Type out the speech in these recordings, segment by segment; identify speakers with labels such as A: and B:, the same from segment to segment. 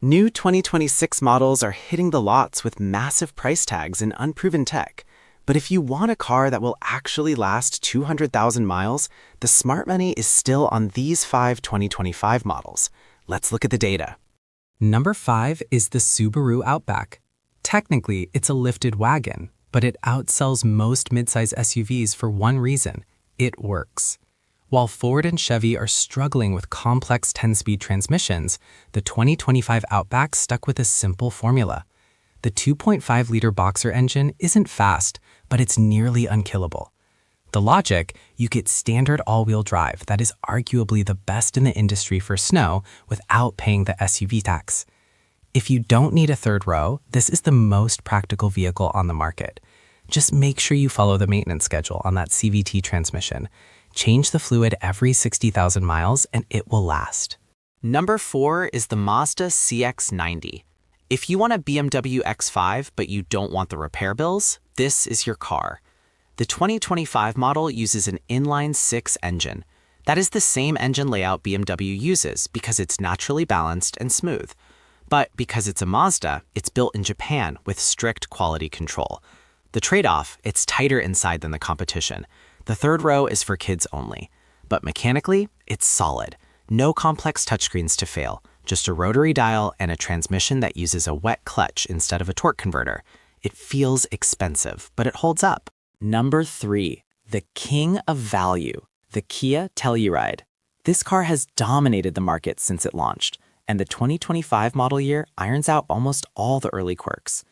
A: New 2026 models are hitting the lots with massive price tags and unproven tech. But if you want a car that will actually last 200,000 miles, the smart money is still on these 2025 models. Let's look at the data.
B: Number 5 is the Subaru Outback. Technically, it's a lifted wagon, but it outsells most midsize SUVs for one reason: it works. While Ford and Chevy are struggling with complex 10-speed transmissions, the 2025 Outback stuck with a simple formula. The 2.5-liter boxer engine isn't fast, but it's nearly unkillable. The logic: you get standard all-wheel drive that is arguably the best in the industry for snow without paying the SUV tax. If you don't need a third row, this is the most practical vehicle on the market. Just make sure you follow the maintenance schedule on that CVT transmission. Change the fluid every 60,000 miles and it will last.
A: Number 4 is the Mazda CX-90. If you want a BMW X5 but you don't want the repair bills, this is your car. The 2025 model uses an inline-6 engine. That is the same engine layout BMW uses because it's naturally balanced and smooth. But because it's a Mazda, it's built in Japan with strict quality control. The trade-off: it's tighter inside than the competition. The third row is for kids only. But mechanically, it's solid. No complex touchscreens to fail, just a rotary dial and a transmission that uses a wet clutch instead of a torque converter. It feels expensive, but it holds up. Number 3, the king of value, the Kia Telluride. This car has dominated the market since it launched, and the 2025 model year irons out almost all the early quirks.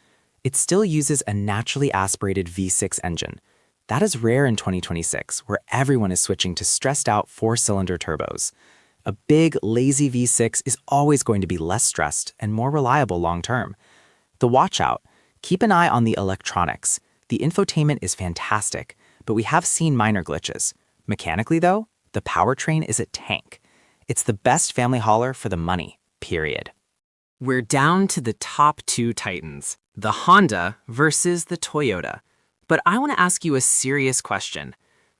A: It still uses a naturally aspirated V6 engine. That is rare in 2026, where everyone is switching to stressed-out 4-cylinder turbos. A big, lazy V6 is always going to be less stressed and more reliable long-term. The watch-out: keep an eye on the electronics. The infotainment is fantastic, but we have seen minor glitches. Mechanically, though, the powertrain is a tank. It's the best family hauler for the money, period. We're down to the top 2 titans, the Honda versus the Toyota. But I want to ask you a serious question.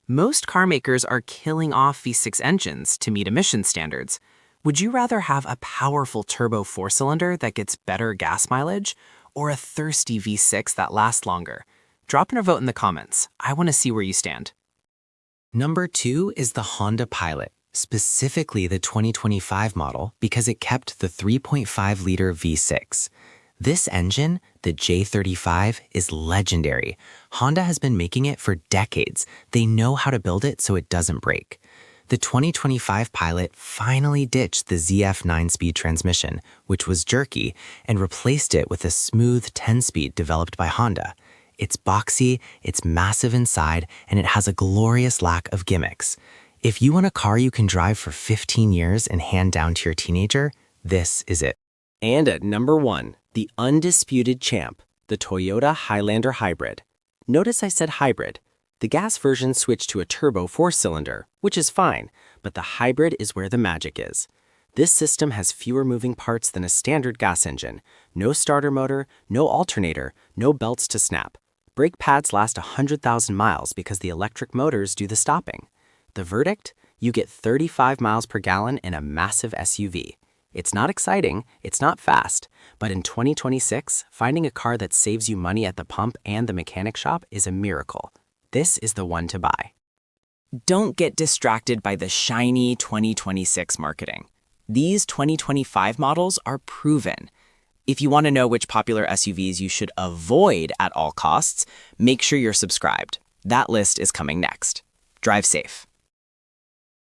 A: Most car makers are killing off V6 engines to meet emission standards. Would you rather have a powerful turbo 4-cylinder that gets better gas mileage, or a thirsty V6 that lasts longer? Drop in a vote in the comments. I want to see where you stand. Number 2 is the Honda Pilot, specifically the 2025 model, because it kept the 3.5-liter V6. This engine, the J35, is legendary. Honda has been making it for decades. They know how to build it so it doesn't break. The 2025 Pilot finally ditched the ZF 9-speed transmission, which was jerky, and replaced it with a smooth 10-speed developed by Honda. It's boxy, it's massive inside, and it has a glorious lack of gimmicks. If you want a car you can drive for 15 years and hand down to your teenager, this is it. And at number 1, the undisputed champ, the Toyota Highlander Hybrid. Notice I said hybrid. The gas version switched to a turbo 4-cylinder, which is fine, but the hybrid is where the magic is. This system has fewer moving parts than a standard gas engine. No starter motor, no alternator, no belts to snap. Brake pads last 100,000 miles because the electric motors do the stopping. The verdict? You get 35 miles per gallon in a massive SUV. It's not exciting, it's not fast, but in 2026, finding a car that saves you money at the pump and the mechanic shop is a miracle. This is the one to buy. Don't get distracted by the shiny 2026 marketing. These 2025 models are proven. If you want to know which popular SUVs you should avoid at all costs, make sure you're subscribed. That list is coming next. Drive safe.